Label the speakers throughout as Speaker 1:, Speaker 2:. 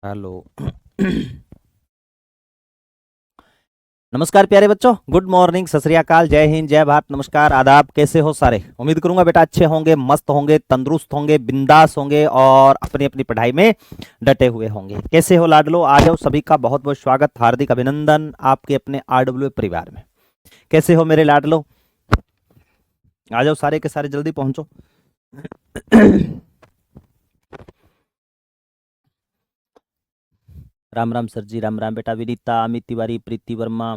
Speaker 1: Hello. नमस्कार प्यारे बच्चों, गुड मॉर्निंग, सत श्री अकाल, जय हिंद, जय भारत, नमस्कार, आदाब। कैसे हो सारे? उम्मीद करूंगा बेटा अच्छे होंगे, मस्त होंगे, तंदुरुस्त होंगे, बिंदास होंगे और अपनी अपनी पढ़ाई में डटे हुए होंगे। कैसे हो लाडलो? आ जाओ, सभी का बहुत बहुत स्वागत, हार्दिक अभिनंदन आपके अपने आरडब्ल्यू परिवार में। कैसे हो मेरे लाडलो? आ जाओ सारे के सारे, जल्दी पहुंचो। राम राम सर जी, राम राम बेटा। विनीता, अमित तिवारी, प्रीति वर्मा,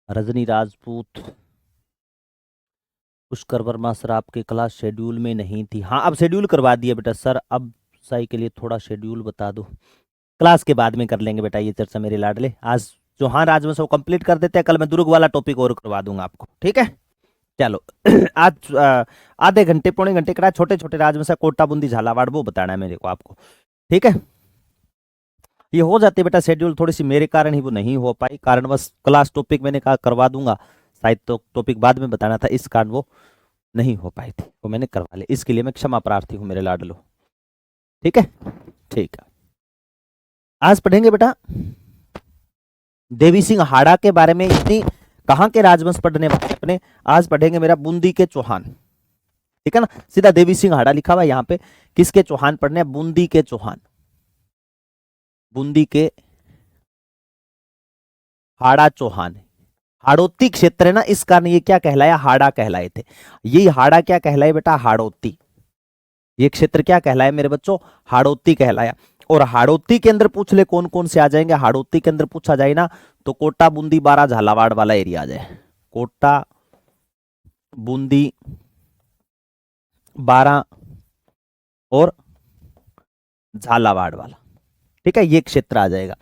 Speaker 1: रजनी राजपूत, पुष्कर वर्मा सर, आपके क्लास शेड्यूल में नहीं थी। हाँ, अब शेड्यूल करवा दिया बेटा सर। अब साई के लिए थोड़ा शेड्यूल बता दो, क्लास के बाद में कर लेंगे बेटा ये चर्चा मेरे लाडले। आज चौहान राजवंश को कंप्लीट कर देते हैं, कल मैं दुर्ग वाला टॉपिक और करवा दूंगा आपको, ठीक है? चलो। आज आधे घंटे पौने घंटे का छोटे छोटे राजवंश, कोटा बूंदी झालावाड़, वो बताना है मेरे को आपको, ठीक है? ये हो जाती है बेटा शेड्यूल, थोड़ी सी मेरे कारण ही वो नहीं हो पाई, कारणवश क्लास टॉपिक मैंने कहा करवा दूंगा, शायद तो टॉपिक बाद में बताना था, इस कारण वो नहीं हो पाई थी, वो मैंने करवा लिया। इसके लिए मैं क्षमा प्रार्थी हूँ मेरे लाडलो, ठीक है? ठीक है, आज पढ़ेंगे बेटा देवी सिंह हाड़ा के बारे में। इतनी कहाँ के राजवंश पढ़ने वाले अपने? आज पढ़ेंगे मेरा बूंदी के चौहान, ठीक है ना? सीधा देवी सिंह हाड़ा लिखा हुआ है यहाँ पे। किसके चौहान पढ़ने? बूंदी के चौहान, बूंदी के हाड़ा चौहान। हाड़ौती क्षेत्र है ना, इस कारण ये क्या कहलाया? हाड़ा कहलाए थे। ये हाड़ा क्या कहलाए बेटा? हाड़ौती। ये क्षेत्र क्या कहलाया मेरे बच्चों? हाड़ौती कहलाया। और हाड़ौती के अंदर पूछ ले कौन कौन से आ जाएंगे? हाड़ौती के अंदर पूछा जाए ना तो कोटा बूंदी बारा झालावाड़ वाला एरिया आ जाए। कोटा बूंदी बारा और झालावाड़ वाला, ठीक है? ये क्षेत्र आ जाएगा।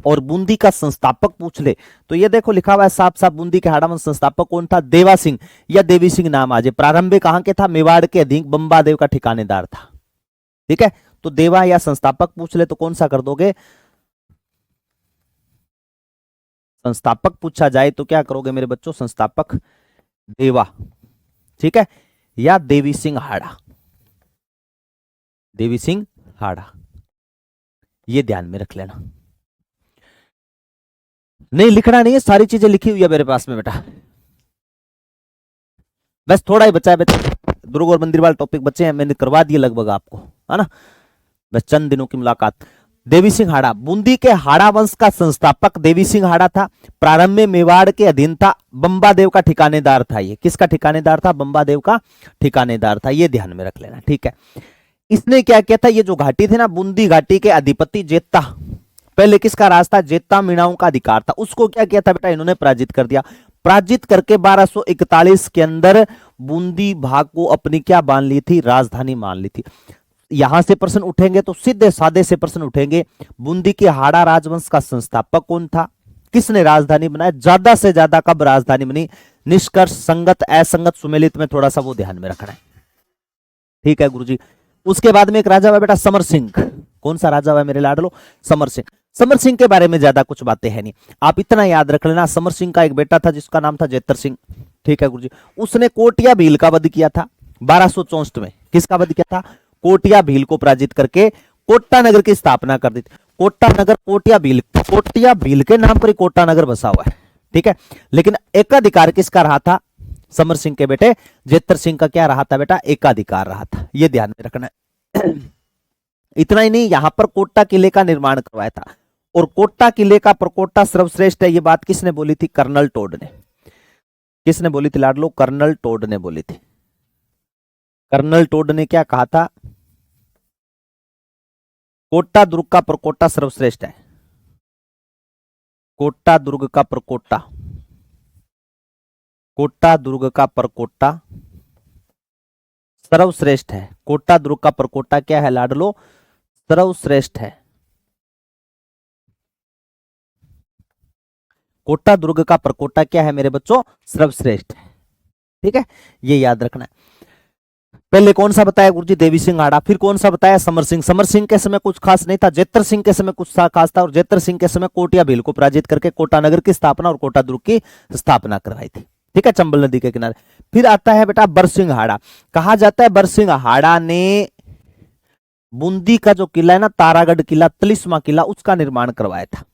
Speaker 1: और बूंदी का संस्थापक पूछ ले तो ये देखो लिखा हुआ है साफ साफ, बूंदी के हाड़ावंश संस्थापक कौन था? देवा सिंह या देवी सिंह नाम आ जाए। प्रारंभ में कहां के था? मेवाड़ के अधीन बंबादेव का ठिकानेदार था, ठीक है? तो देवा या संस्थापक पूछ ले तो कौन सा कर दोगे? संस्थापक पूछा जाए तो क्या करोगे मेरे बच्चों? संस्थापक देवा, ठीक है? या देवी सिंह हाड़ा, देवी सिंह हाड़ा, ये ध्यान में रख लेना। नहीं लिखना नहीं है, सारी चीजें लिखी हुई है मेरे पास में बेटा, बस थोड़ा ही बचा है बेटा। दुर्ग और मंदिर वाले टॉपिक बचे हैं, मैंने करवा दिए लगभग आपको, है ना? बस चंद दिनों की मुलाकात। देवी सिंह हाड़ा, बूंदी के हाड़ा वंश का संस्थापक देवी सिंह हाड़ा था। प्रारंभ में मेवाड़ के अधीन था, बंबादेव का ठिकानेदार था। ये किसका ठिकानेदार था? बंबादेव का ठिकानेदार था, ये ध्यान में रख लेना, ठीक है? इसने क्या किया था? ये जो घाटी थी ना, बूंदी घाटी के अधिपति जेता, पहले किसका राज था? जेता मीणाओं का अधिकार था, उसको क्या किया था बेटा? इन्होंने पराजित कर दिया। पराजित करके 1241 के अंदर बूंदी भाग को अपनी क्या मान ली थी? राजधानी मान ली थी। यहां से प्रश्न उठेंगे तो सीधे सादे से प्रश्न उठेंगे, बूंदी के हाड़ा राजवंश का संस्थापक कौन था? किसने राजधानी बनाया? ज्यादा से ज्यादा कब राजधानी बनी? निष्कर्ष संगत असंगत सुमेलित में थोड़ा सा वो ध्यान में रखना है, ठीक है गुरुजी? उसके बाद में एक राजा हुआ बेटा समर सिंह। कौन सा राजा हुआ मेरे लाडलो? समर सिंह। समर सिंह के बारे में ज्यादा कुछ बातें है नहीं, आप इतना याद रख लेना, समर सिंह का एक बेटा था जिसका नाम था जेतर सिंह, ठीक है गुरुजी? उसने कोटिया भील का वध किया था 1264 में। किसका वध किया था? कोटिया भील को पराजित करके कोट्टा नगर की स्थापना कर दी थी। कोट्टा नगर कोटिया भील के नाम पर ही कोट्टा नगर बसा हुआ है, ठीक है? लेकिन एकाधिकार किसका रहा था? समर सिंह के बेटे जेतर सिंह का क्या रहा था बेटा? एकाधिकार रहा था, ये ध्यान में रखना है। इतना ही नहीं, यहां पर कोट्टा किले का निर्माण करवाया था, और कोट्टा किले का प्रकोट्टा सर्वश्रेष्ठ है, ये बात किसने बोली थी? कर्नल टोड ने। किसने बोली थी लाडलो? कर्नल टोड ने बोली थी। कर्नल टोड ने क्या कहा था? कोट्टा दुर्ग का प्रकोट्टा सर्वश्रेष्ठ है। कोट्टा दुर्ग का प्रकोट्टा, कोट्टा दुर्ग का प्रकोट्टा सर्वश्रेष्ठ है। कोट्टा दुर्ग का प्रकोट्टा क्या है लाडलो? सर्वश्रेष्ठ है। कोट्टा दुर्ग का प्रकोट्टा क्या है मेरे बच्चों? सर्वश्रेष्ठ है, ठीक है? ये याद रखना है। पहले कौन सा बताया गुरुजी? देवी सिंह हाड़ा। फिर कौन सा बताया? समर सिंह। समर सिंह के समय कुछ खास नहीं था, जेतर सिंह के समय कुछ खास था, और जेतर सिंह के समय कोटिया भील को पराजित करके कोटा नगर की स्थापना और कोटा दुर्ग की स्थापना करवाई थी, ठीक है? चंबल नदी के किनारे। फिर आता है बेटा बरसिंह हाड़ा। कहा जाता है बरसिंह हाड़ा ने बूंदी का जो किला है ना, तारागढ़ किला, 43वां किला, उसका निर्माण करवाया था।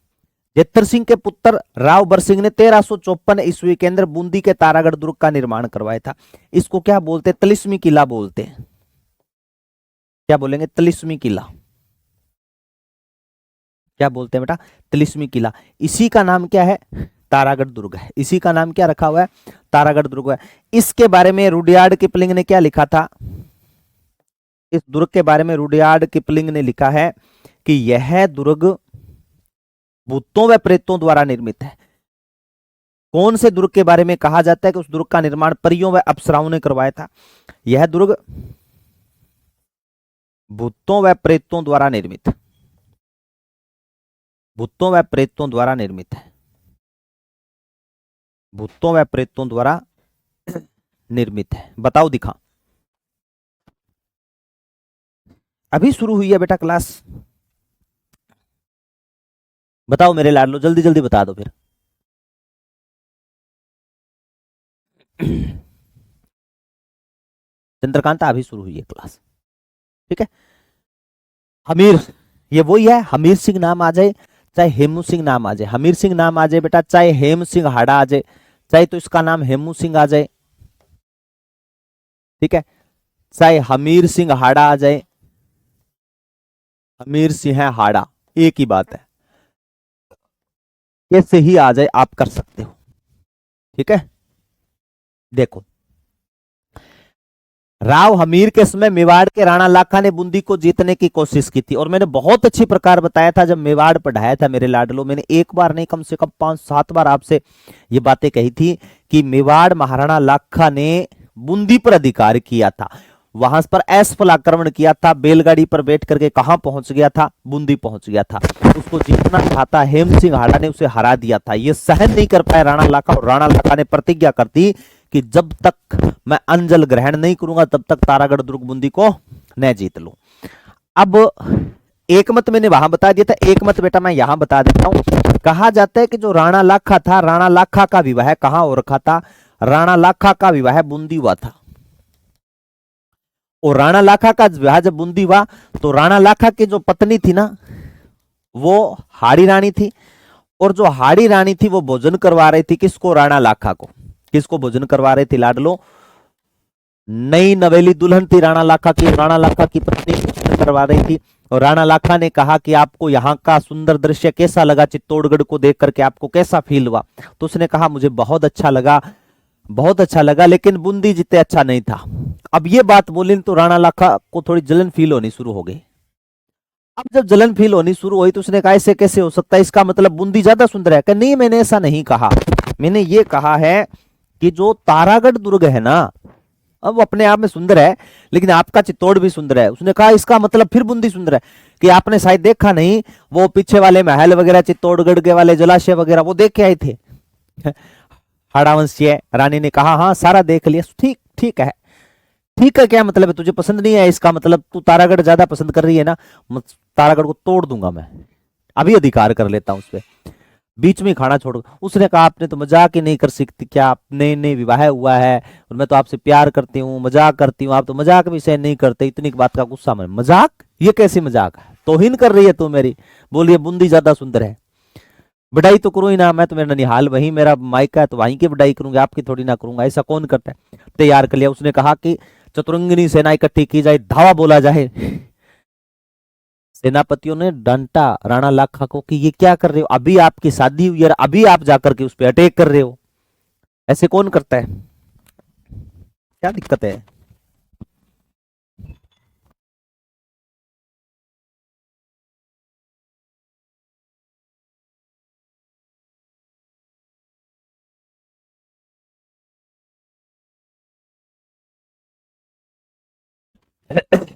Speaker 1: जेतर सिंह के पुत्र राव बरसिंह ने 1354 ईस्वी के अंदर बूंदी के तारागढ़ दुर्ग का निर्माण करवाया था। इसको क्या बोलते हैं? 43वीं किला बोलते हैं। क्या बोलेंगे? 43वीं किला। क्या बोलते हैं बेटा? 43वीं किला। इसी का नाम क्या है? तारागढ़ दुर्ग है। इसी का नाम क्या रखा हुआ है? तारागढ़ दुर्ग है। इसके बारे में रुडयार्ड किपलिंग ने क्या लिखा था? इस दुर्ग के बारे में रुडयार्ड किपलिंग ने लिखा है कि यह दुर्ग भूतों व प्रेतों द्वारा निर्मित है। कौन से दुर्ग के बारे में कहा जाता है कि उस दुर्ग का निर्माण परियों व अप्सराओं ने करवाया था? यह दुर्ग भूतों व प्रेतों द्वारा निर्मित, भूतों व प्रेतों द्वारा निर्मित है। भूतों व प्रेतों द्वारा निर्मित है। बताओ, दिखा। अभी शुरू हुई है बेटा क्लास। बताओ मेरे लाडलो, जल्दी जल्दी बता दो फिर। चंद्रकांता, अभी शुरू हुई है क्लास, ठीक है। हमीर, ये वही है। हमीर सिंह नाम आ जाए, चाहे हेमू सिंह नाम आ जाए, हमीर सिंह नाम आ जाए बेटा, चाहे हेम सिंह हाड़ा आ जाए, चाहे तो इसका नाम हेमू सिंह आ जाए, ठीक है, चाहे हमीर सिंह हाड़ा आ जाए, हमीर सिंह है हाड़ा, एक ही बात है। कैसे ही आ जाए आप कर सकते हो, ठीक है। देखो, राव हमीर के समय मेवाड़ के राणा लाखा ने बूंदी को जीतने की कोशिश की थी। और मैंने बहुत अच्छी प्रकार बताया था जब मेवाड़ पढ़ाया था मेरे लाडलो, मैंने एक बार नहीं कम से कम 5-7 बार आपसे ये बातें कही थी कि मेवाड़ महाराणा लाखा ने बूंदी पर अधिकार किया था, वहां पर असफल आक्रमण किया था, बैलगाड़ी पर बैठ करके कहां पहुंच गया था? बूंदी पहुंच गया था। उसको जीतना चाहता, हेम सिंह हाड़ा ने उसे हरा दिया था। ये सहन नहीं कर पाया राणा लाखा, और राणा लाखा ने प्रतिज्ञा कर दी कि जब तक मैं अंजल ग्रहण नहीं करूंगा तब तक तारागढ़ दुर्ग बूंदी को न जीत लूं। अब एक मत मैंने वहां बता दिया था, एक मत बेटा मैं यहां बता देता हूं। कहा जाता है कि जो राणा लाखा था, राणा लाखा का विवाह कहां हो रखा था? राणा लाखा का विवाह बूंदी हुआ था। और राणा लाखा का विवाह जब बूंदी हुआ तो राणा लाखा की जो पत्नी थी ना, वो हाड़ी रानी थी। और जो हाड़ी रानी थी वो भोजन करवा रही थी किसको? राणा लाखा को। किसको भोजन करवा रही थी लाडलो? नई नवेली दुल्हन थी राणा लाखा की, राणा लाखा की पत्नी भोजन करवा रही थी। और राणा लाखा ने कहा कि आपको यहाँ का सुंदर दृश्य कैसा लगा? चित्तौड़गढ़ को देख करके आपको कैसा फील हुआ? तो उसने कहा मुझे बहुत अच्छा लगा, बहुत अच्छा लगा, लेकिन बूंदी जितने अच्छा नहीं था। अब ये बात बोली तो राणा लाखा को थोड़ी जलन फील होनी शुरू हो गई। अब जब जलन फील होनी शुरू हुई तो उसने कहा ऐसे कैसे हो सकता है, इसका मतलब बूंदी ज्यादा सुंदर है? कि नहीं, मैंने ऐसा नहीं कहा, मैंने ये कहा है कि जो तारागढ़ दुर्ग है ना, अब वो अपने आप में सुंदर है, लेकिन आपका चित्तौड़ भी सुंदर है। उसने कहा इसका मतलब फिर बूंदी सुंदर है? कि आपने शायद देखा नहीं, वो पीछे वाले महल वगैरह, चित्तौड़गढ़ के वाले जलाशय वगैरह वो देख के आए थे। हाड़ावंशीय रानी ने कहा हाँ सारा देख लिया। ठीक ठीक है, ठीक है, क्या मतलब है? तुझे पसंद नहीं है, इसका मतलब तू तारागढ़ ज्यादा पसंद कर रही है ना? तारागढ़ को तोड़ दूंगा मैं, अभी अधिकार कर लेता हूं उस पर, बीच में खाना छोड़। उसने कहा आपने तो मजाक ही नहीं कर सकती क्या? आप नए नए विवाह हुआ है और मैं तो आपसे प्यार करती हूँ, मजाक करती हूँ, आप तो मजाक भी सहन नहीं करते। इतनी बात का गुस्सा में, मजाक? ये कैसी मजाक है? तौहीन कर रही है तू मेरी। बोलिए बूंदी ज्यादा सुंदर है। बढ़ाई तो करूँ ही ना, मैं तो मेरा ननिहाल वहीं मेरा मायका है, तो वहीं की बढ़ाई करूंगा, आपकी थोड़ी ना करूंगा। ऐसा कौन करता है? तैयार कर लिया। उसने कहा कि चतुरंगिनी सेना इकट्ठी की जाए, धावा बोला जाए। सेनापतियों ने डांटा राणा लाखा को कि ये क्या कर रहे हो, अभी आपकी शादी हुई है, अभी आप जाकर के उस पर अटैक कर रहे हो। ऐसे कौन करता है? क्या दिक्कत है?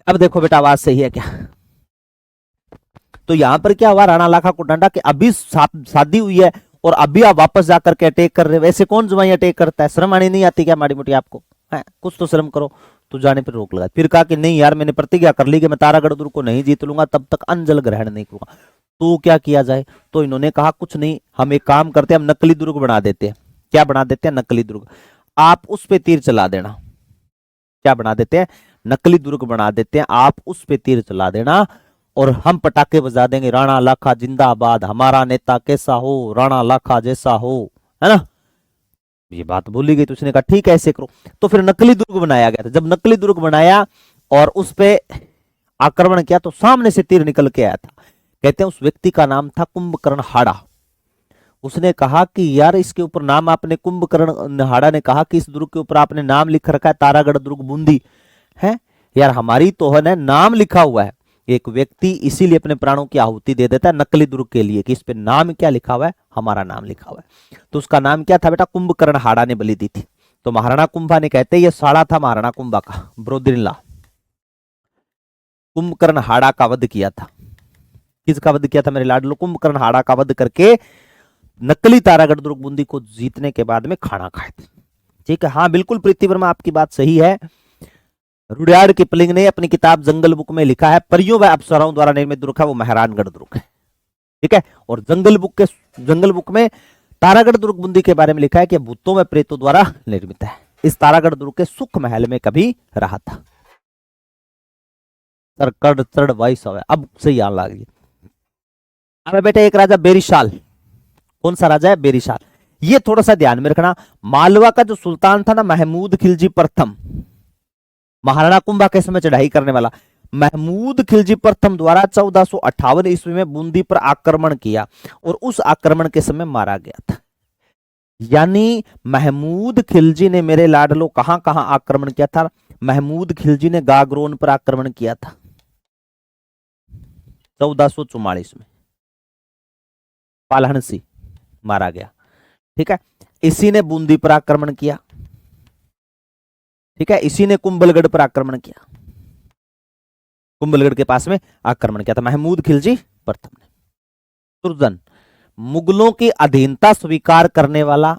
Speaker 1: अब देखो बेटा, आवाज सही है क्या? तो यहां पर क्या हुआ? राणा लाखा को डांटा कि अभी शादी हुई है और अभी आप वापस जाकर के अटैक कर रहे हो। ऐसे कौन जुबाई अटैक करता है? शर्म आनी नहीं आती क्या माड़ी मोटी आपको? है कुछ तो शर्म करो। तो जाने पर रोक लगा। फिर कहा कि नहीं यार, मैंने प्रतिज्ञा कर ली कि मैं तारागढ़ दुर्ग को नहीं जीत लूंगा तब तक अंजल ग्रहण नहीं करूंगा। तो क्या किया जाए? तो इन्होंने कहा कुछ नहीं, हम एक काम करते हैं, हम नकली दुर्ग बना देते हैं। क्या बना देते हैं? नकली दुर्ग। आप उस पे तीर चला देना, क्या बना देते हैं, नकली दुर्ग बना देते हैं। आप उस पे तीर चला देना और हम पटाखे बजा देंगे, राणा लाखा जिंदाबाद, हमारा नेता कैसा हो, राणा लाखा जैसा हो, है ना। ये बात बोली गई तो उसने कहा ठीक है ऐसे करो। तो फिर नकली दुर्ग बनाया गया था। जब नकली दुर्ग बनाया और उस पे आक्रमण किया तो सामने से तीर निकल के आया था। कहते हैं उस व्यक्ति का नाम था कुंभकर्ण हाड़ा। उसने कहा कि यार इसके ऊपर नाम आपने, कुंभकर्ण हाड़ा ने कहा कि इस दुर्ग के ऊपर आपने नाम लिख रखा है तारागढ़ दुर्ग बूंदी है। यार हमारी तो है ना नाम लिखा हुआ है। एक व्यक्ति इसीलिए अपने प्राणों की आहुति दे देता है नकली दुर्ग के लिए कि इस पे नाम क्या लिखा हुआ है, हमारा नाम लिखा हुआ है। तो उसका नाम क्या था बेटा, कुंभकर्ण हाड़ा ने बलि दी थी। तो महाराणा कुंभा ने, कहते ये साड़ा था महाराणा कुंभा का, ब्रोदिनला, कुंभकर्ण हाड़ा का वध किया था। किसका वध किया था मेरे लाडलो, कुंभकर्ण हाड़ा का वध करके नकली तारागढ़ दुर्ग बूंदी को जीतने के बाद में खाना खाए थे। ठीक है, हाँ बिल्कुल प्रीति वर्मा आपकी बात सही है। रुडयार्ड किपलिंग ने अपनी किताब जंगल बुक में लिखा है परियों व अप्सराओं द्वारा निर्मित दुर्ग है वो मेहरानगढ़ दुर्ग है। ठीक है, और जंगल बुक में तारागढ़ दुर्ग बूंदी के बारे में लिखा है कि भूतों व प्रेतों द्वारा निर्मित है। इस तारागढ़ दुर्ग के सुख महल में कभी रहा था। अब सही आने लगी। अब बेटा एक राजा बेरिशाल, कौन सा राजा है, बेरिशाल। ये थोड़ा सा ध्यान में रखना, मालवा का जो सुल्तान था ना महमूद खिलजी प्रथम, महाराणा कुंभा के समय चढ़ाई करने वाला महमूद खिलजी प्रथम द्वारा 1458 ईस्वी में बूंदी पर आक्रमण किया और उस आक्रमण के समय मारा गया था। यानी महमूद खिलजी ने मेरे लाडलो कहां कहां आक्रमण किया था, महमूद खिलजी ने गागरोन पर आक्रमण किया था 1444 में, पालहनसी मारा गया। ठीक है, इसी ने बूंदी पर आक्रमण किया। ठीक है, इसी ने कुंभलगढ़ पर आक्रमण किया, कुंभलगढ़ के पास में आक्रमण किया था महमूद खिलजी प्रथम ने। सुरजन, मुगलों की अधीनता स्वीकार करने वाला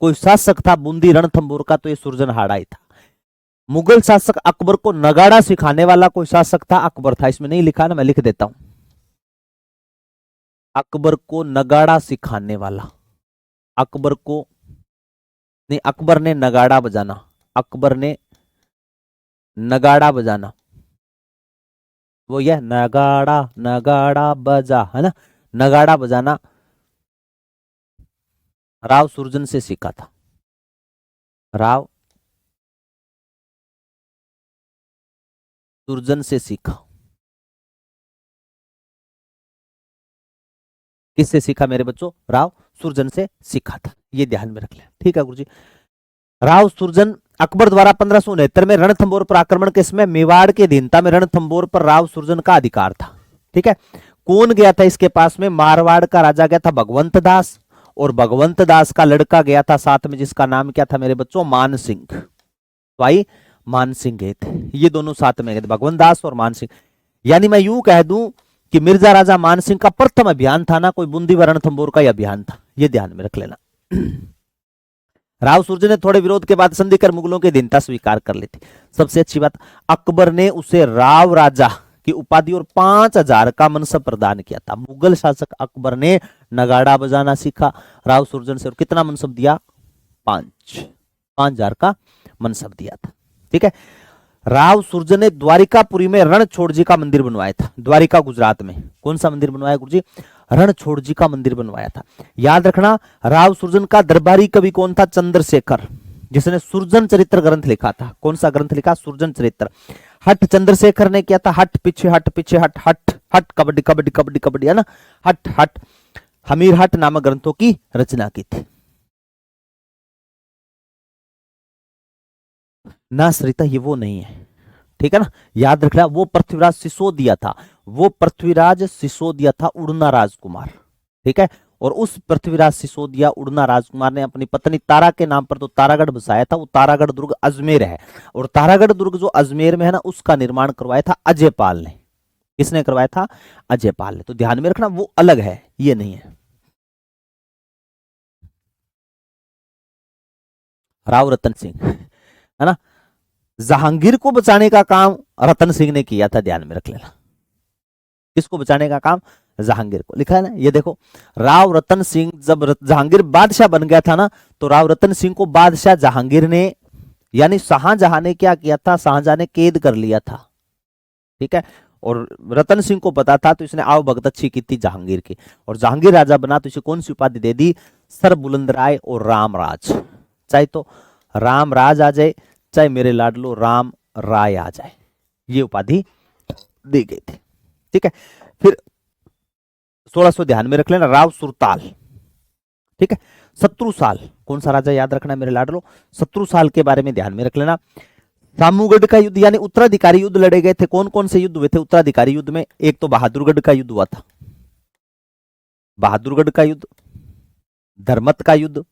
Speaker 1: कोई शासक था बूंदी रणथंभौर का, तो ये सुरजन हाड़ा ही था। मुगल शासक अकबर को नगाड़ा सिखाने वाला कोई शासक था, अकबर था। इसमें नहीं लिखा ना, मैं लिख देता हूं, अकबर को नगाड़ा सिखाने वाला, अकबर को नहीं, अकबर ने नगाड़ा बजाना, अकबर ने नगाड़ा बजाना, वो यह नगाड़ा नगाड़ा बजा, है ना, नगाड़ा बजाना राव सुरजन से सीखा था। राव सुरजन से सीखा। किससे सीखा मेरे बच्चों, राव सुरजन से सीखा था, ये ध्यान में रख लें। ठीक है गुरुजी, राव सुरजन अकबर द्वारा 1569 में रणथंभौर पर आक्रमण के समय मेवाड़ के अधीनता में रणथंभौर पर राव सुरजन का अधिकार था। ठीक है, कौन गया था इसके पास में, मारवाड़ का राजा गया था भगवंत दास, और भगवंत दास का लड़का गया था साथ में, जिसका नाम क्या था मेरे बच्चों, मान सिंह। भाई मान सिंह गए थे, ये दोनों साथ में गए थे, भगवंत दास और मान सिंह। यानी मैं यूं कह दूं कि मिर्जा राजा मान सिंह का प्रथम अभियान था ना, कोई बूंदी व रणथंभौर का अभियान था, ये ध्यान में रख लेना। राव सुरजन ने थोड़े विरोध के बाद संधि कर मुगलों की अधीनता स्वीकार कर ली थी। सबसे अच्छी बात, अकबर ने उसे राव राजा की उपाधि और 5000 का मनसब प्रदान किया था। मुगल शासक अकबर ने नगाड़ा बजाना सीखा राव सुरजन से, और कितना मनसब दिया, 5000 का मनसब दिया था। ठीक है, राव सुरजन ने द्वारिकापुरी में रणछोड़ जी का मंदिर बनवाया था। द्वारिका गुजरात में कौन सा मंदिर बनवाया गुरुजी, रणछोड़ जी का मंदिर बनवाया था। याद रखना, राव सुरजन का दरबारी कवि कौन था, चंद्रशेखर, जिसने सुरजन चरित्र ग्रंथ लिखा था। कौन सा ग्रंथ लिखा, सुरजन चरित्र। हट चंद्रशेखर ने किया था, हट पीछे हट पीछे हट हट हट कबड्डी कबड्डी कबड्डी कबड्डी, है ना, हट हट हमीर हट नामक ग्रंथों की रचना की थी। ना सरिता ये वो नहीं है, ठीक है ना, याद रखना, वो पृथ्वीराज सिसोदिया था, वो पृथ्वीराज सिसोदिया था, उड़ना राजकुमार। ठीक है, और उस पृथ्वीराज सिसोदिया उड़ना राजकुमार ने अपनी पत्नी तारा के नाम पर तो तारागढ़ बसाया था। वो तारागढ़ दुर्ग अजमेर है, और तारागढ़ दुर्ग जो अजमेर में है ना, उसका निर्माण करवाया था अजयपाल ने। किसने करवाया था, अजयपाल ने। तो ध्यान में रखना, वो अलग है, ये नहीं है। राव रतन सिंह, है ना, जहांगीर को बचाने का काम रतन सिंह ने किया था, ध्यान में रख लेना। किसको बचाने का काम, जहांगीर को। लिखा है ना, ये देखो, राव रतन सिंह जब जहांगीर बादशाह बन गया था ना, तो राव रतन सिंह को बादशाह जहांगीर ने यानी शाहजहां ने क्या किया था, शाहजहां ने कैद कर लिया था, ठीक है। और रतन सिंह को पता था, तो इसने आओ भगत अच्छी की थी जहांगीर की, और जहांगीर राजा बना तो इसे कौन सी उपाधि दे दी, सर बुलंदराय और रामराज। चाहे तो रामराज आ जाए, चाहे मेरे लाडलो राम राय आ जाए, ये उपाधि दी गई थी, ठीक है। फिर 1600 ध्यान में रख लेना, राव सुरताल, ठीक है। शत्रु साल, कौन सा राजा याद रखना है मेरे लाडलो, शत्रु साल के बारे में ध्यान में रख लेना। सामूगढ़ का युद्ध यानी उत्तराधिकारी युद्ध लड़े गए थे, कौन कौन से युद्ध हुए थे उत्तराधिकारी युद्ध में, एक तो बहादुरगढ़ का युद्ध हुआ था, बहादुरगढ़ का युद्ध, धर्मत का युद्ध,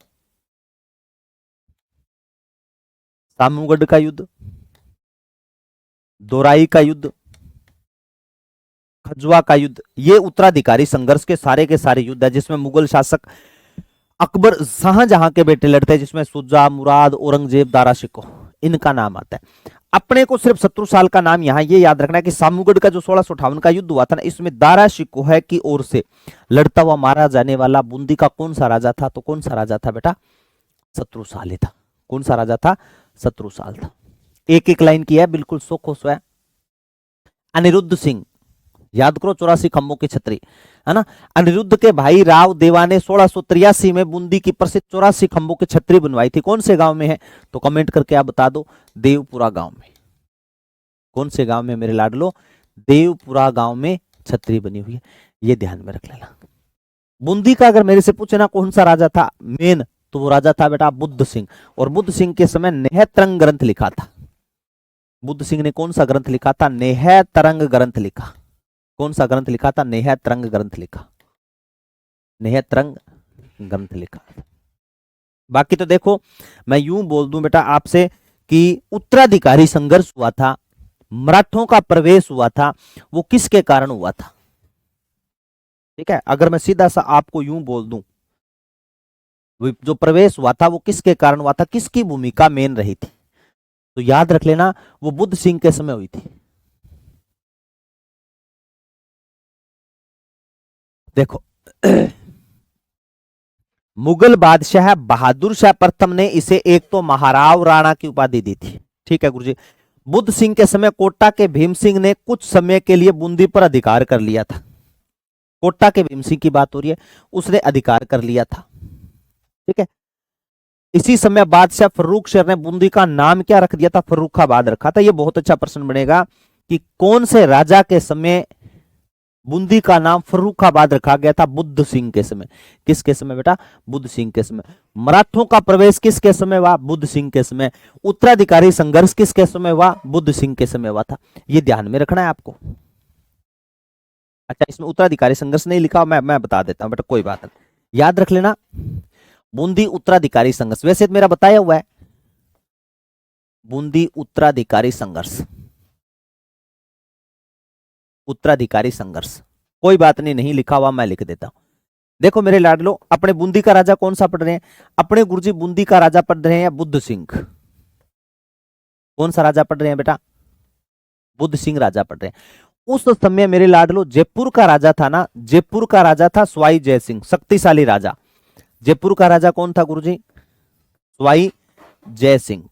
Speaker 1: सामूगढ़ का युद्ध, दोराई का युद्ध, खजुआ का युद्ध। ये उत्तराधिकारी संघर्ष के सारे युद्ध है, जिसमें मुगल शासक अकबर शाहजहां के बेटे लड़ते हैं, जिसमें शुजा, मुराद, औरंगजेब, दारा शिकोह, इनका नाम आता है। अपने को सिर्फ शत्रु साल का नाम यहां ये याद रखना है कि सामूगढ़ का जो 1658 का युद्ध हुआ था ना, इसमें दारा शिकोह की ओर से लड़ता हुआ मारा जाने वाला बूंदी का कौन सा राजा था, तो कौन सा राजा था बेटा, शत्रु साल ही था। कौन सा राजा था, शत्रु साल था। एक एक लाइन की है, बिल्कुल सो खुश है। अनिरुद्ध सिंह, याद करो 84 खंभों की छतरी, है ना। अनिरुद्ध के भाई राव देवा ने 1683 में बूंदी की प्रसिद्ध 84 खंभों की छतरी बनवाई थी, कौन से गांव में है, तो कमेंट करके आप बता दो, देवपुरा गांव में। कौन से गांव में मेरे लाडलो, देवपुरा गांव में छतरी बनी हुई है, ये ध्यान में रख लेना। बूंदी का अगर मेरे से पूछे ना कौन सा राजा था मेन, तो वो राजा था बेटा बुद्ध सिंह, और बुद्ध सिंह के समय नेहतरंग ग्रंथ लिखा था। बुद्ध सिंह ने कौन सा ग्रंथ लिखा था, नेहतरंग ग्रंथ लिखा। कौन सा ग्रंथ लिखा था, नेहतरंग ग्रंथ लिखा, नेहतरंग ग्रंथ लिखा। बाकी तो देखो मैं यूं बोल दूं बेटा आपसे कि उत्तराधिकारी संघर्ष हुआ था, मराठों का प्रवेश हुआ था, वो किसके कारण हुआ था, ठीक है। अगर मैं सीधा सा आपको यूं बोल दूं, जो प्रवेश हुआ था वो किसके कारण हुआ था, किसकी भूमिका मेन रही थी, तो याद रख लेना वो बुद्ध सिंह के समय हुई थी। देखो मुगल बादशाह बहादुर शाह प्रथम ने इसे एक तो महाराव राणा की उपाधि दी थी, ठीक है गुरुजी। बुद्ध सिंह के समय कोटा के भीम सिंह ने कुछ समय के लिए बूंदी पर अधिकार कर लिया था। कोटा के भीम सिंह की बात हो रही है, उसने अधिकार कर लिया था, ठीक है। इसी समय बादशाह फर्रुख शेर ने बूंदी का नाम क्या रख दिया था, फर्रुखाबाद रखा था। यह बहुत अच्छा प्रश्न बनेगा कि कौन से राजा के समय बूंदी का नाम फर्रुखाबाद रखा गया था, बुद्ध सिंह के समय। किसके समय बेटा, बुद्ध सिंह के समय। मराठों का प्रवेश किसके समय हुआ, बुद्ध सिंह के समय। उत्तराधिकारी संघर्ष किसके समय हुआ, बुद्ध सिंह के समय हुआ था। यह ध्यान में रखना है आपको। अच्छा इसमें उत्तराधिकारी संघर्ष नहीं लिखा, मैं बता देता हूं बेटा, कोई बात नहीं, याद रख लेना। बूंदी उत्तराधिकारी संघर्ष, वैसे मेरा बताया हुआ है बूंदी उत्तराधिकारी संघर्ष, उत्तराधिकारी संघर्ष, कोई बात नहीं, नहीं लिखा हुआ मैं लिख देता हूं। देखो मेरे लाडलो, अपने बूंदी का राजा कौन सा पढ़ रहे हैं, अपने गुरुजी बूंदी का राजा पढ़ रहे हैं बुद्ध सिंह। कौन सा राजा पढ़ रहे हैं बेटा, बुद्ध सिंह राजा पढ़ रहे हैं। उस समय मेरे लाडलो जयपुर का राजा था ना, जयपुर का राजा था स्वाई जय सिंह, शक्तिशाली राजा। जयपुर का राजा कौन था गुरुजी, स्वाई जय सिंह,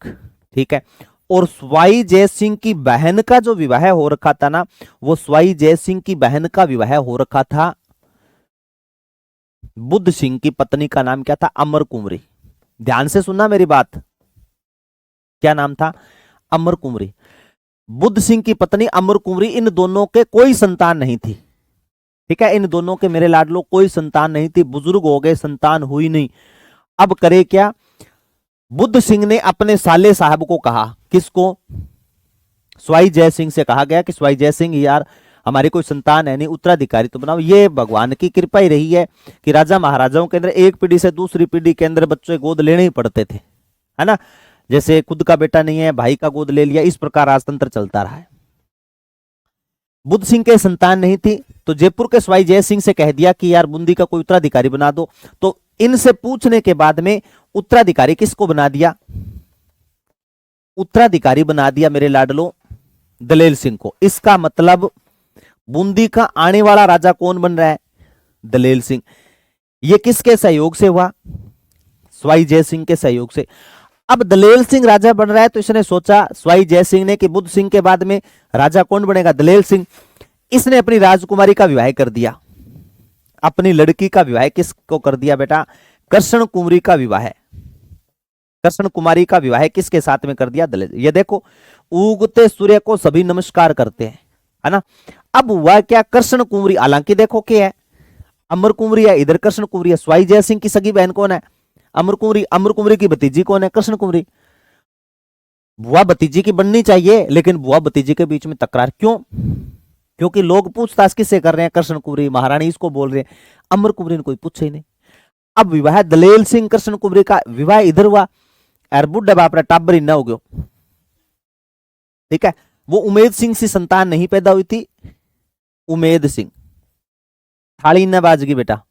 Speaker 1: ठीक है। और स्वाई जय सिंह की बहन का जो विवाह हो रखा था ना, वो स्वाई जय सिंह की बहन का विवाह हो रखा था बुद्ध सिंह की पत्नी का नाम क्या था, अमर कुंवरी। ध्यान से सुनना मेरी बात, क्या नाम था, अमर कुंवरी। बुद्ध सिंह की पत्नी अमर कुंवरी, इन दोनों के कोई संतान नहीं थी, ठीक है। इन दोनों के मेरे लाडलो कोई संतान नहीं थी, बुजुर्ग हो गए, संतान हुई नहीं। अब करे क्या, बुद्ध सिंह ने अपने साले साहब को कहा, किसको, स्वाई जय सिंह से कहा गया कि स्वाई जय सिंह यार हमारी कोई संतान है नहीं, उत्तराधिकारी तो बनाओ। ये भगवान की कृपा ही रही है कि राजा महाराजाओं के अंदर एक पीढ़ी से दूसरी पीढ़ी के अंदर बच्चे गोद लेने ही पड़ते थे, है ना। जैसे खुद का बेटा नहीं है, भाई का गोद ले लिया, इस प्रकार राजतंत्र चलता रहा है। बुद्ध सिंह के संतान नहीं थी, तो जयपुर के स्वाई जय सिंह से कह दिया कि यार बूंदी का कोई उत्तराधिकारी बना दो। तो इनसे पूछने के बाद में उत्तराधिकारी किसको बना दिया, उत्तराधिकारी बना दिया मेरे लाडलो दलेल सिंह को। इसका मतलब बूंदी का आने वाला राजा कौन बन रहा है, दलेल सिंह। यह किसके सहयोग से हुआ, स्वाई जय सिंह के सहयोग से। अब दलेल सिंह राजा बन रहा है तो इसने सोचा स्वाई जय सिंह ने कि बुद्ध सिंह के बाद में राजा कौन बनेगा, दलेल सिंह। इसने अपनी राजकुमारी का विवाह कर दिया, अपनी लड़की का विवाह किसको कर दिया बेटा, कृष्ण कुमारी का विवाह, कृष्ण कुमारी का विवाह किसके साथ में कर दिया, दलेल। ये देखो उगते सूर्य को सभी नमस्कार करते हैं, है ना। अब हुआ क्या, कृष्ण कुमारी, हालांकि देखो क्या है, अमर कुमारी है, इधर कृष्ण कुमारी है। स्वाई जय सिंह की सगी बहन कौन है, अमर कुमारी। अमर कुमारी की भतीजी कौन है, कृष्ण कुमारी। बुआ भतीजी की बननी चाहिए, लेकिन बुआ भतीजी के बीच में तकरार क्यों, क्योंकि लोग पूछताछ किससे कर रहे हैं, कृष्ण कुमारी महारानी इसको बोल रहे हैं, अमर कुमारी ने कोई पूछे ही नहीं। अब विवाह दलेल सिंह कृष्ण कुमारी का विवाह इधर हुआ, और बुढ़ा बाप रे टाबर इन्ना हो गयो, ठीक है। वो उमेद सिंह से संतान नहीं पैदा हुई थी, उमेद सिंह थाली न बाज गई बेटा,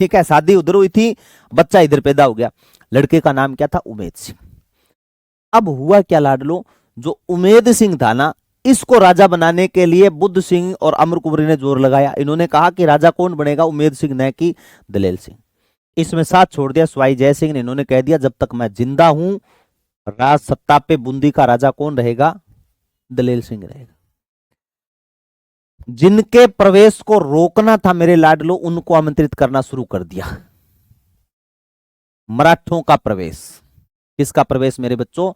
Speaker 1: ठीक है। शादी उधर हुई थी, बच्चा इधर पैदा हो गया, लड़के का नाम क्या था, उमेद सिंह। अब हुआ क्या लाडलो, जो उमेद सिंह था ना, इसको राजा बनाने के लिए बुद्ध सिंह और अमर कुमारी ने जोर लगाया। इन्होंने कहा कि राजा कौन बनेगा, उमेद सिंह न कि दलेल सिंह। इसमें साथ छोड़ दिया स्वाई जय सिंह ने। इन्होंने कह दिया जब तक मैं जिंदा हूं राज सत्ता पे बूंदी का राजा कौन रहेगा, दलेल सिंह रहेगा। जिनके प्रवेश को रोकना था मेरे लाडलो, उनको आमंत्रित करना शुरू कर दिया। मराठों का प्रवेश, किसका प्रवेश मेरे बच्चों,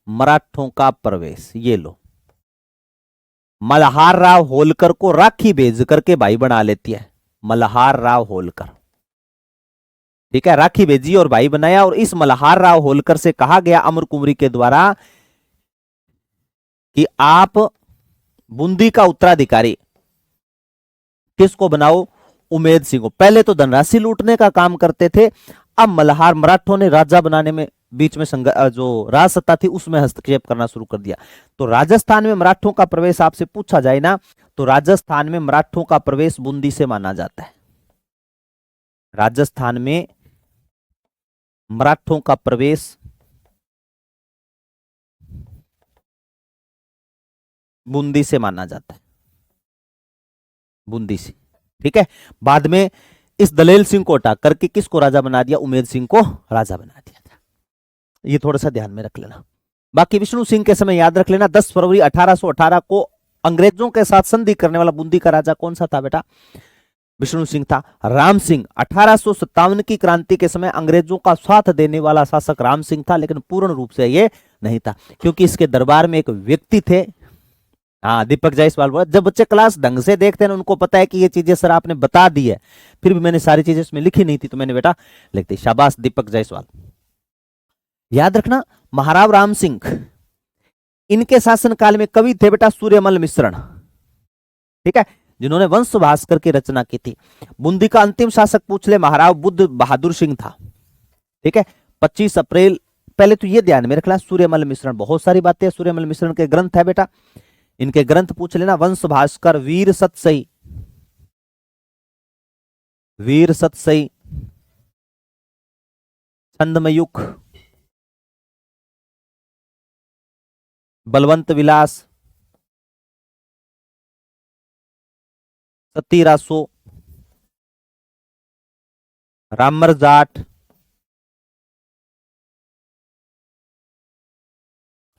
Speaker 1: मराठों का प्रवेश। ये लो, मल्हार राव होलकर को राखी भेज करके भाई बना लेती है, मल्हार राव होलकर, ठीक है। राखी भेजी और भाई बनाया, और इस मल्हार राव होलकर से कहा गया अमर कुमारी के द्वारा कि आप बूंदी का उत्तराधिकारी किसको बनाओ, उमेद सिंह को। पहले तो धनराशि लूटने का काम करते थे, अब मल्हार मराठों ने राजा बनाने में बीच में जो राज सत्ता थी उसमें हस्तक्षेप करना शुरू कर दिया। तो राजस्थान में मराठों का प्रवेश आपसे पूछा जाए ना, तो राजस्थान में मराठों का प्रवेश बूंदी से माना जाता है। राजस्थान में मराठों का प्रवेश बूंदी से माना जाता है, बूंदी से, ठीक है। बाद में इस दलेल सिंह को हटा करके किसको राजा बना दिया, उमेद सिंह को राजा बना दिया था। ये थोड़ा सा ध्यान में रख लेना। बाकी विष्णु सिंह के समय याद रख लेना, 10 फरवरी 1818 को अंग्रेजों के साथ संधि करने वाला बूंदी का राजा कौन सा था बेटा, विष्णु सिंह था। राम सिंह 1857 की क्रांति के समय अंग्रेजों का साथ देने वाला शासक राम सिंह था, लेकिन पूर्ण रूप से ये नहीं था, क्योंकि इसके दरबार में एक व्यक्ति थे, हाँ दीपक जायसवाल बोला। जब बच्चे क्लास ढंग से देखते हैं उनको पता है कि ये चीजें सर आपने बता दी है, फिर भी मैंने सारी चीजें इसमें लिखी नहीं थी तो मैंने बेटा लिख दी, शाबाश दीपक जायसवाल। याद रखना महाराव राम सिंह, इनके शासनकाल में कवि थे बेटा सूर्यमल मिश्रण, ठीक है, जिन्होंने वंश भास्कर की रचना की थी। बूंदी का अंतिम शासक पूछ ले, महाराव बुद्ध बहादुर सिंह था, ठीक है। 25 अप्रैल, पहले तो ये ध्यान में रखना सूर्यमल मिश्रण, बहुत सारी बातें सूर्यमल मिश्रण के ग्रंथ है बेटा, इनके ग्रंथ पूछ लेना, वंश भास्कर, वीर सतसई, वीर सतसई, छंदमयुख, बलवंत विलास, सतीरासो, रामर जाट,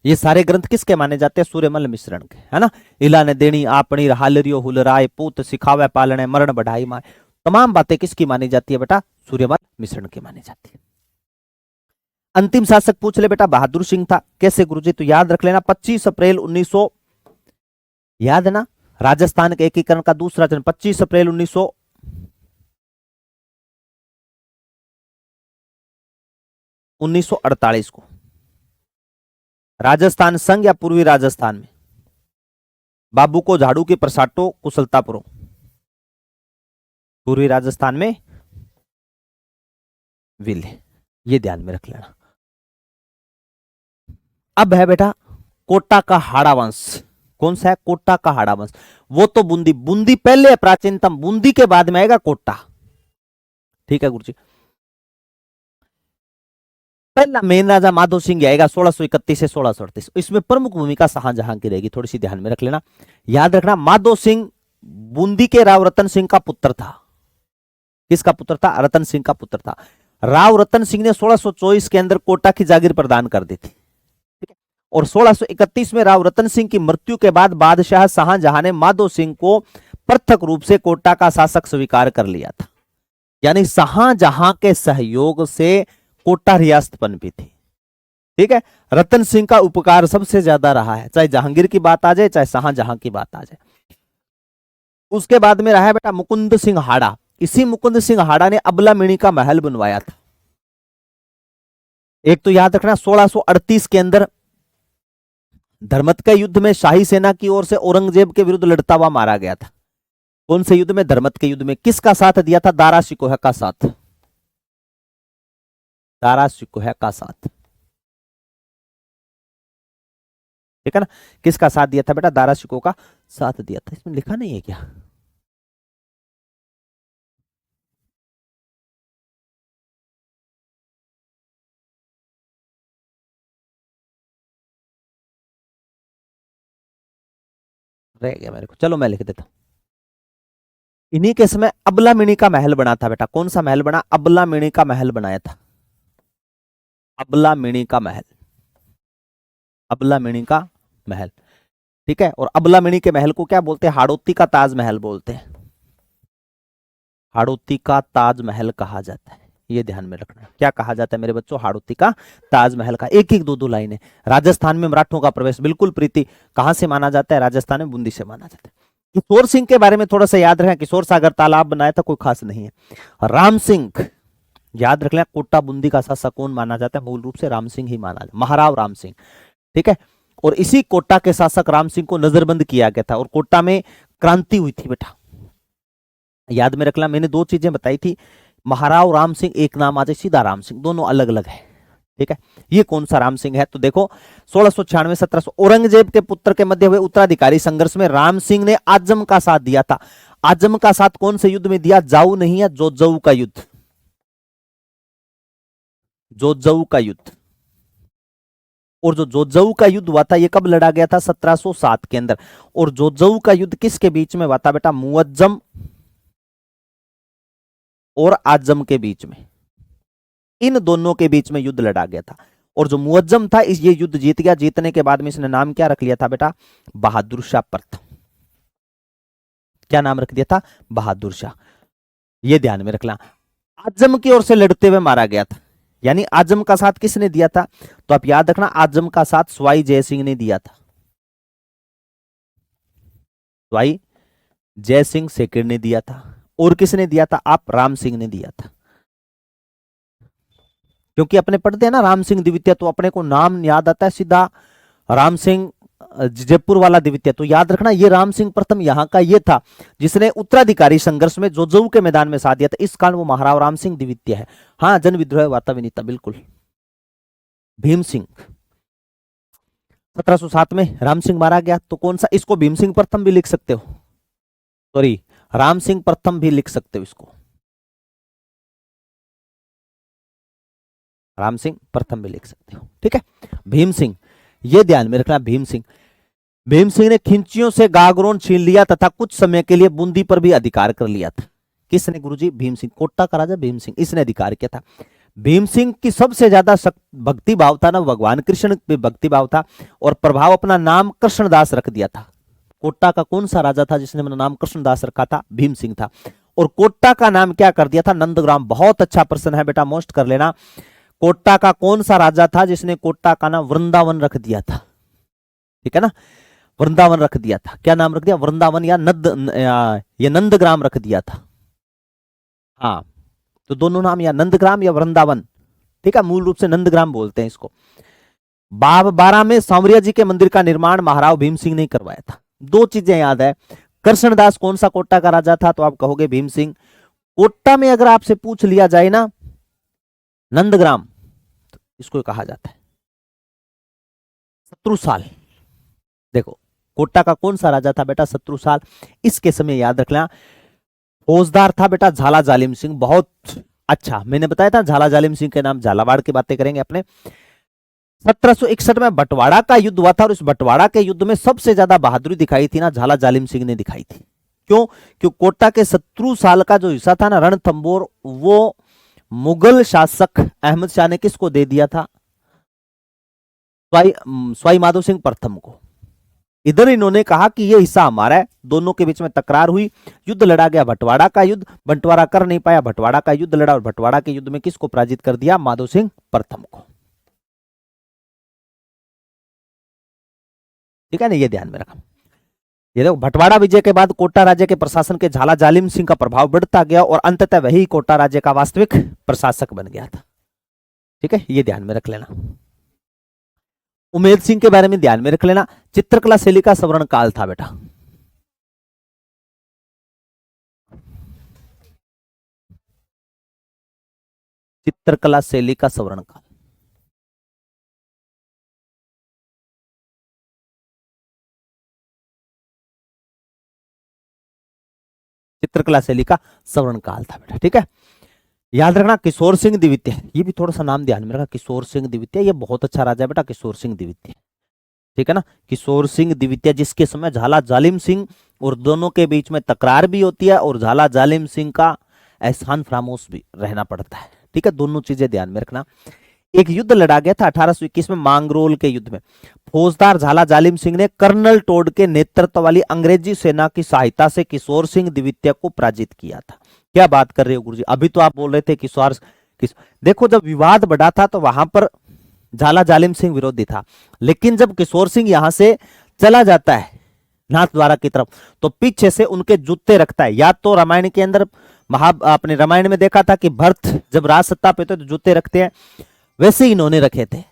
Speaker 1: ये सारे ग्रंथ किसके माने जाते हैं, सूर्यमल मिश्रण के, है ना। इला ने देनी आपनी हालरियो हुलराय पूत सिखावे पालने मरण बढ़ाई माए, तमाम बातें किसकी मानी जाती है बेटा, सूर्यमल मिश्रण की मानी जाती है। अंतिम शासक पूछ ले बेटा, बहादुर सिंह था, कैसे गुरुजी, तो याद रख लेना 25 अप्रैल 1900, याद है ना, राजस्थान के एकीकरण का दूसरा चरण 25 अप्रैल 1948 को राजस्थान संघ या पूर्वी राजस्थान में बाबू को झाड़ू के प्रसाटो कुशलतापुरो, पूर्वी राजस्थान में विले, ये ध्यान में रख लेना। अब है बेटा कोटा का हाड़ा वंश, कौन सा है, कोटा का हाड़ा वंश। वो तो बूंदी, बूंदी पहले है प्राचीनतम, बूंदी के बाद में आएगा कोटा, ठीक है गुरुजी। पहला मेन राजा माधो सिंह आएगा 1631 से 1638, इसमें प्रमुख भूमिका शाहजहां की रहेगी, थोड़ी सी ध्यान में रख लेना। याद रखना माधो सिंह बूंदी के राव रतन सिंह का पुत्र था, किसका पुत्र था, रतन सिंह का पुत्र था। राव रतन सिंह ने 1624 के अंदर कोटा की जागीर प्रदान कर दी थी, ठीक है। और 1631 में राव रतन सिंह की मृत्यु के बाद बादशाह शाहजहां ने माधो सिंह को पृथक रूप से कोटा का शासक स्वीकार कर लिया था। यानी शाहजहां के सहयोग से कोटा रियासत बन भी थी, ठीक है। रतन सिंह का उपकार सबसे ज्यादा रहा है, चाहे जहांगीर की बात आ जाए चाहे शाहजहां की बात आ जाए। उसके बाद में रहा है बेटा मुकुंद सिंह हाड़ा। इसी मुकुंद सिंह हाड़ा ने अबलामिणी का महल बनवाया था। एक तो याद रखना 1638 के अंदर धर्मत के युद्ध में शाही सेना की ओर से औरंगजेब के विरुद्ध लड़ता हुआ मारा गया था। कौन से युद्ध में? धर्मत के युद्ध में। किसका साथ दिया था? दारा शिकोह का साथ, दारा शिकोह का साथ, ठीक है ना। किसका साथ दिया था बेटा? दारा शिकोह का साथ दिया था। इसमें लिखा नहीं है क्या? रह गया मेरे को, चलो मैं लिख देता हूं। इन्हीं के समय अबलामिणी का महल बना था बेटा। कौन सा महल बना? अबलामिणी का महल बनाया था, अबलामिणी का महल, अबलामिणी का महल, ठीक है। और अबलामिणी के महल को क्या बोलते हैं? हाड़ौती का ताजमहल बोलते हैं, हाड़ौती का ताजमहल कहा जाता है। ये ध्यान में रखना। क्या कहा जाता है मेरे बच्चों? हाड़ौती का ताजमहल का। एक एक दो दो लाइनें। राजस्थान में मराठों का प्रवेश, बिल्कुल प्रीति। कहां से माना जाता है? राजस्थान में बूंदी से माना जाता है। किशोर सिंह के बारे में थोड़ा सा याद रखें। किशोर सागर तालाब बनाया था, कोई खास नहीं है। राम सिंह याद रख लें। कोटा बूंदी का शासक कौन माना जाता है? मूल रूप से राम सिंह ही माना जाता है, महाराव राम सिंह, ठीक है। और इसी कोटा के शासक राम सिंह को नजरबंद किया गया था और कोटा में क्रांति हुई थी बेटा। याद में रखना, मैंने दो चीजें बताई थी। महाराव राम सिंह एक नाम आ जाए, सीधा राम सिंह, दोनों अलग अलग है, ठीक है। ये कौन सा राम सिंह है? तो देखो 1696 1700 औरंगजेब के पुत्र के मध्य हुए उत्तराधिकारी संघर्ष में राम सिंह ने आजम का साथ दिया था। आजम का साथ कौन से युद्ध में दिया? जाऊ नहीं है, जोतजऊ का युद्ध, जोतजऊ का युद्ध। और जो जोतजऊ का युद्ध हुआ था ये कब लड़ा गया था? 1707 के अंदर। और जोतजऊ का युद्ध किसके बीच में हुआ था बेटा? मुअज्जम और आजम के बीच में, इन दोनों के बीच में युद्ध लड़ा गया था। और जो मुअज्जम था इस ये युद्ध जीत गया। जीतने के बाद में इसने नाम क्या रख लिया था बेटा? बहादुर शाह प्रथम। क्या नाम रख दिया था? बहादुर शाह। ये ध्यान में रखना। आजम की ओर से लड़ते हुए मारा गया था। यानी आजम का साथ किसने दिया था? तो आप याद रखना, आजम का साथ स्वाई जय सिंह ने दिया था, स्वाई जय सिंह सेकंड ने दिया था। और किसने दिया था? आप राम सिंह ने दिया था। क्योंकि अपने पढ़ते हैं ना राम सिंह द्वितीय, तो अपने को नाम याद आता है सीधा राम सिंह जयपुर वाला द्वितीय। तो याद रखना ये राम सिंह प्रथम यहाँ का ये था जिसने उत्तराधिकारी संघर्ष में जोजऊ के मैदान में साथ दिया था। इस कारण वो महाराव राम सिंह द्वितीय है। हाँ, जन विद्रोह वाताविनीता, बिल्कुल। भीम सिंह 1707 में राम सिंह मारा गया। तो कौन सा? इसको भीम सिंह प्रथम भी लिख सकते हो, सॉरी राम सिंह प्रथम भी लिख सकते हो इसको, राम सिंह प्रथम भी लिख सकते हो, ठीक है। भीम सिंह, ये ध्यान में रखना। भीम सिंह, भीम सिंह ने खिंचियों से गागरोन छीन लिया तथा कुछ समय के लिए बूंदी पर भी अधिकार कर लिया था। किसने गुरुजी? भीम सिंह, कोटा का राजा भीम सिंह, इसने अधिकार किया था। भीम सिंह की सबसे ज्यादा भक्ति भाव था ना, भगवान कृष्ण पे भक्ति भाव था और प्रभाव अपना नाम कृष्णदास रख दिया था। कोटा का कौन सा राजा था जिसने अपना नाम कृष्णदास रखा था? भीम सिंह था। और कोटा का नाम क्या कर दिया था? नंदग्राम। बहुत अच्छा प्रश्न है बेटा, मोस्ट कर लेना। कोटा का कौन सा राजा था जिसने कोटा का नाम वृंदावन रख दिया था? ठीक है ना, वृंदावन रख दिया था। क्या नाम रख दिया? वृंदावन या नंदग्राम रख दिया था। हाँ, तो दोनों नाम या नंदग्राम या वृंदावन, ठीक है। मूल रूप से नंदग्राम बोलते हैं इसको। बाब 12 में सांवरिया जी के मंदिर का निर्माण महाराव भीम सिंह ने करवाया था। दो चीजें याद है। कृष्णदास कौन सा कोटा का राजा था? तो आप कहोगे भीम सिंह। कोटा में अगर आपसे पूछ लिया जाए ना नंदग्राम, तो इसको कहा जाता है शत्रुसाल। देखो कोटा का कौन सा राजा था बेटा? शत्रुसाल। इसके समय याद रखना फौजदार था बेटा झाला जालिम सिंह। बहुत अच्छा, मैंने बताया था झाला जालिम सिंह के नाम, झालावाड़ की बातें करेंगे अपने। 1761 में बंटवाड़ा का युद्ध हुआ था और इस बंटवाड़ा के युद्ध में सबसे ज्यादा बहादुरी दिखाई थी ना झाला जालिम सिंह ने दिखाई थी। क्यों? क्योंकि कोटा के शत्रुसाल का जो हिस्सा था ना रणथंबोर, वो मुगल शासक अहमद शाह ने किसको दे दिया था? सवाई माधो सिंह प्रथम को। इधर इन्होंने कहा कि ये हिस्सा हमारा है, दोनों के बीच में तकरार हुई, युद्ध लड़ा गया, बंटवारा का युद्ध, बंटवारा कर नहीं पाया, बंटवारा का युद्ध लड़ा और बंटवारा के युद्ध में किसको पराजित कर दिया? माधो सिंह प्रथम को। ठीक है ना, ये ध्यान में रखा। ये देखो, बंटवारा विजय के बाद कोटा राज्य के प्रशासन के झाला जालिम सिंह का प्रभाव बढ़ता गया और अंततः वही कोटा राज्य का वास्तविक प्रशासक बन गया था। ठीक है, ये ध्यान में रख लेना। उमेद सिंह के बारे में ध्यान में रख लेना। चित्रकला शैली का सवर्ण काल था बेटा। चित्रकला शैली का सवर्ण काल, चित्रकला शैली का सवर्ण काल था बेटा। ठीक है, याद रखना। किशोर सिंह द्वितीय, ये भी थोड़ा सा नाम ध्यान में रखा। किशोर सिंह द्वितीय, ये बहुत अच्छा राजा है बेटा, किशोर सिंह द्वितीय। ठीक है ना, किशोर सिंह द्वितीय, जिसके समय झाला जालिम सिंह और दोनों के बीच में तकरार भी होती है और झाला जालिम सिंह का एहसान फरामोश भी रहना पड़ता है। ठीक है, दोनों चीजें ध्यान में रखना। एक युद्ध लड़ा गया था 1821 में, मांगरोल के युद्ध में फौजदार झाला जालिम सिंह ने कर्नल टोड के नेतृत्व वाली अंग्रेजी सेना की सहायता से किशोर सिंह द्वितीय को पराजित किया था। क्या बात कर रहे हो गुरुजी, अभी तो आप बोल रहे थे देखो, जब विवाद बढ़ा था तो वहां पर झाला जालिम सिंह विरोधी था, लेकिन जब किशोर सिंह यहां से चला जाता है नाथद्वारा की तरफ, तो पीछे से उनके जूते रखता है। या तो रामायण के अंदर अपने रामायण में देखा था कि भरत जब राज सत्ता पे थे तो जूते रखते हैं, वैसे ही इन्होंने रखे थे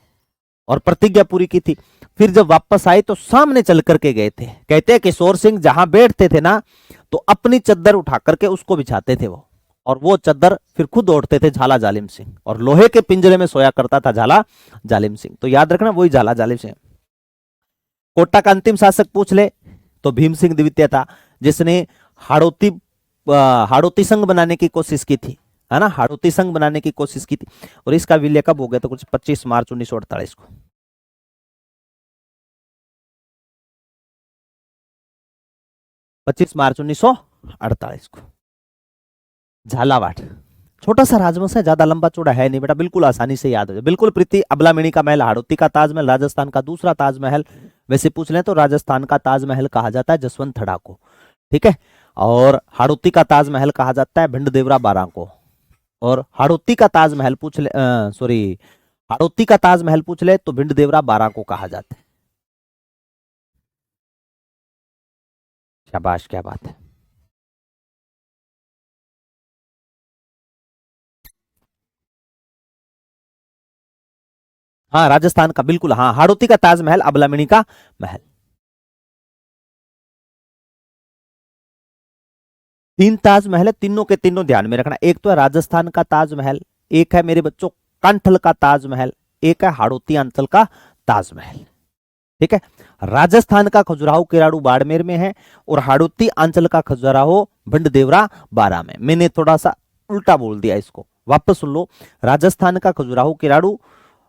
Speaker 1: और प्रतिज्ञा पूरी की थी। फिर जब वापस आए तो सामने चल करके गए थे। कहते हैं किशोर सिंह जहां बैठते थे ना, तो अपनी चद्दर उठा करके उसको बिछाते थे वो, और वो चद्दर फिर खुद ओढ़ते थे झाला जालिम सिंह, और लोहे के पिंजरे में सोया करता था झाला जालिम सिंह। तो याद रखना, वही झाला जालिम सिंह। कोटा का अंतिम शासक पूछ ले तो भीम सिंह द्वितीय था, जिसने हाड़ौती संघ बनाने की कोशिश की थी, है ना, हाड़ौती संघ बनाने की कोशिश की थी। और इसका विलय कब हो गया? तो कुछ 25 मार्च 1948 को। 25 मार्च 1948 को। झालावाड़ छोटा सा राजवंश है, ज्यादा लंबा चौड़ा है नहीं बेटा, बिल्कुल आसानी से याद हो जाए। बिल्कुल प्रीति, अबलामिनी का महल, हाड़ौती का ताजमहल राजस्थान का दूसरा ताजमहल। वैसे पूछ लें तो राजस्थान का ताजमहल कहा जाता है जसवंत थड़ा को। ठीक है, और हाड़ौती का ताजमहल कहा जाता है भिंड देवरा बारां को। और हाड़ौती का ताजमहल पूछ ले, हाड़ौती का ताजमहल पूछ ले तो भिंड देवरा बारां को कहा जाता है। शाबाश, क्या बात है। हाँ, राजस्थान का, बिल्कुल हाँ, हाड़ौती का ताजमहल, अबलामिनी का महल। 3 ताजमहल है, तीनों के तीनों ध्यान में रखना। एक तो है राजस्थान का ताजमहल, एक है मेरे बच्चों कांठल का ताजमहल, एक है हाड़ौती अंचल का ताजमहल। ठीक है, राजस्थान का खजुराहो किराड़ू बाड़मेर में है और हाड़ौती अंचल का खजुराहो भिंड देवरा बारां में। मैंने थोड़ा सा उल्टा बोल दिया, इसको वापस सुन लो। राजस्थान का खजुराहो किराड़ू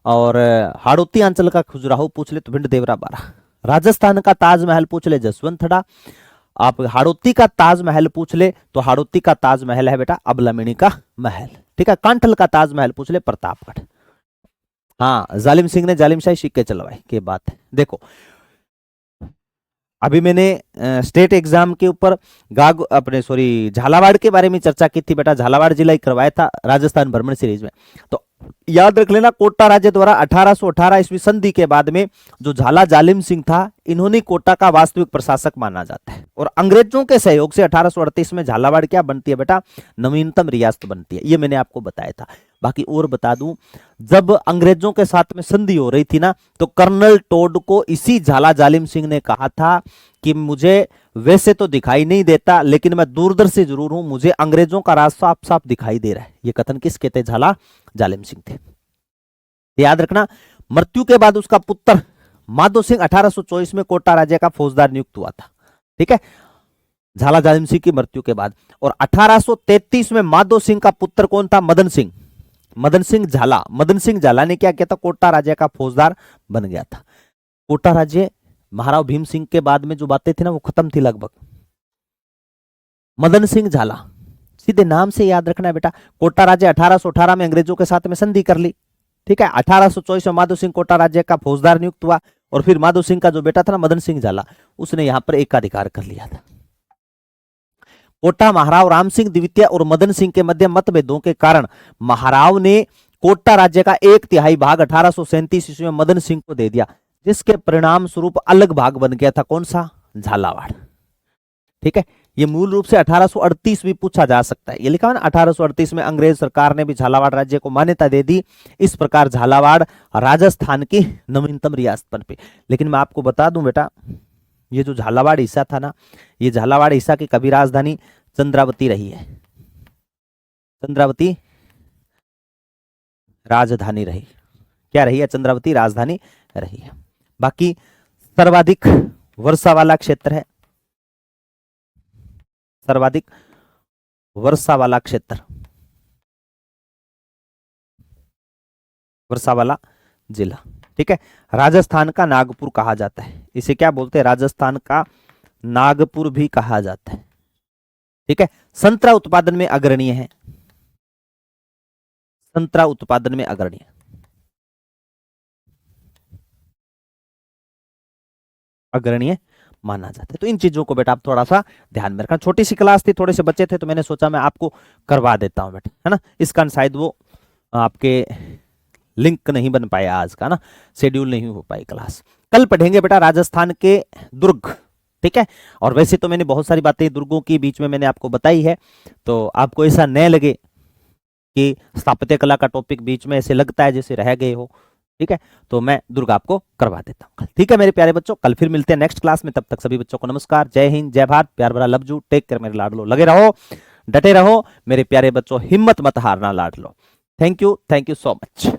Speaker 1: और हाड़ौती अंचल का खजुराहो पूछ ले तो भिंड देवरा बारां। राजस्थान का ताजमहल पूछ ले जसवंत थड़ा। आप हाड़ौती का ताजमहल पूछ ले तो हाड़ौती का ताजमहल है बेटा अबलामिनी का महल। ठीक है, कांठल का ताजमहल पूछ ले प्रतापगढ़। हाँ, जालिम सिंह ने जालिमशाही सिक्के चलवाए, की बात है। देखो, अभी मैंने स्टेट एग्जाम के ऊपर झालावाड़ के बारे में चर्चा की थी बेटा, झालावाड़ जिला ही करवाया था राजस्थान भ्रमण सीरीज में। तो याद रख लेना, कोटा राज्य द्वारा 1818 ईस्वी संधि के बाद में जो झाला जालिम सिंह था, इन्होंने कोटा का वास्तविक प्रशासक माना जाता है। और अंग्रेजों के सहयोग से 1838 में झालावाड़ क्या बनती है बेटा? नवीनतम रियासत बनती है। ये मैंने आपको बताया था। बाकी और बता दूं, जब अंग्रेजों के साथ में संधि हो रही थी ना, तो कर्नल टोड को इसी झाला जालिम सिंह ने कहा था कि मुझे वैसे तो दिखाई नहीं देता, लेकिन मैं दूरदर्शी जरूर हूं, मुझे अंग्रेजों का राज साफ साफ दिखाई दे रहा है। ये कथन किसके थे? झाला जालिम सिंह थे। याद रखना, मृत्यु के बाद उसका पुत्र माधो सिंह 1824 में कोटा राज्य का फौजदार नियुक्त हुआ था। ठीक है, झाला जालिम सिंह की मृत्यु के बाद। और 1833 में माधो सिंह का पुत्र कौन था? मदन सिंह। मदन सिंह झाला। मदन सिंह झाला ने क्या किया था? कोटा राज्य का फौजदार बन गया था। कोटा राज्य महाराव भीम सिंह के बाद में जो बातें थी ना, वो खत्म थी लगभग। मदन सिंह झाला सीधे नाम से याद रखना है बेटा। कोटा राज्य 1818 में अंग्रेजों के साथ में संधि कर ली, ठीक है। 1824 में माधो सिंह कोटा राज्य का फौजदार नियुक्त हुआ और फिर माधो सिंह का जो बेटा था ना मदन सिंह झाला, उसने यहां पर एकाधिकार कर लिया था। कोटा महाराव राम सिंह द्वितीय और मदन सिंह के मध्य मतभेदों के कारण महाराव ने कोटा राज्य का 1/3 भाग 1837 ईस्वी में मदन सिंह को दे दिया, जिसके परिणाम स्वरूप अलग भाग बन गया था, कौन सा? झालावाड़, ठीक है। ये मूल रूप से 1838 भी पूछा जा सकता है, ये लिखा है ना 1838 में अंग्रेज सरकार ने भी झालावाड़ राज्य को मान्यता दे दी। इस प्रकार झालावाड़ राजस्थान की नवीनतम रियासत बन पे। लेकिन मैं आपको बता दूं बेटा, ये जो झालावाड़ हिस्सा था ना, ये झालावाड़ हिस्सा की कभी राजधानी चंद्रावती रही है, चंद्रावती राजधानी रही, क्या रही है? चंद्रावती राजधानी रही है। बाकी सर्वाधिक वर्षा वाला क्षेत्र है, सर्वाधिक वर्षा वाला क्षेत्र, वर्षा वाला जिला, ठीक है। राजस्थान का नागपुर कहा जाता है, इसे क्या बोलते हैं? राजस्थान का नागपुर भी कहा जाता है, ठीक है। संतरा उत्पादन में अग्रणीय है, संतरा उत्पादन में अग्रणीय, अग्रणीय माना जाता है। तो इन चीजों को बेटा आप थोड़ा सा ध्यान में रखना। छोटी सी क्लास थी, थोड़े से बच्चे थे, तो मैंने सोचा मैं आपको करवा देता हूं बेटा, है ना। इसका शायद वो आपके लिंक नहीं बन पाया आज का ना, शेड्यूल नहीं हो पाई क्लास। कल पढ़ेंगे बेटा राजस्थान के दुर्ग, ठीक है। और वैसे तो मैंने बहुत सारी बातें दुर्गों के बीच में मैंने आपको बताई है, तो आपको ऐसा न लगे कि स्थापत्य कला का टॉपिक बीच में ऐसे लगता है जैसे रह गए हो, ठीक है। तो मैं दुर्ग आपको करवा देता हूँ, ठीक है मेरे प्यारे बच्चों। कल फिर मिलते हैं नेक्स्ट क्लास में, तब तक सभी बच्चों को नमस्कार, जय हिंद, जय भारत, प्यार भरा लव यू, टेक केयर मेरे लाडलो, लगे रहो, डटे रहो मेरे प्यारे बच्चों, हिम्मत मत हारना लाडलो। Thank you so much.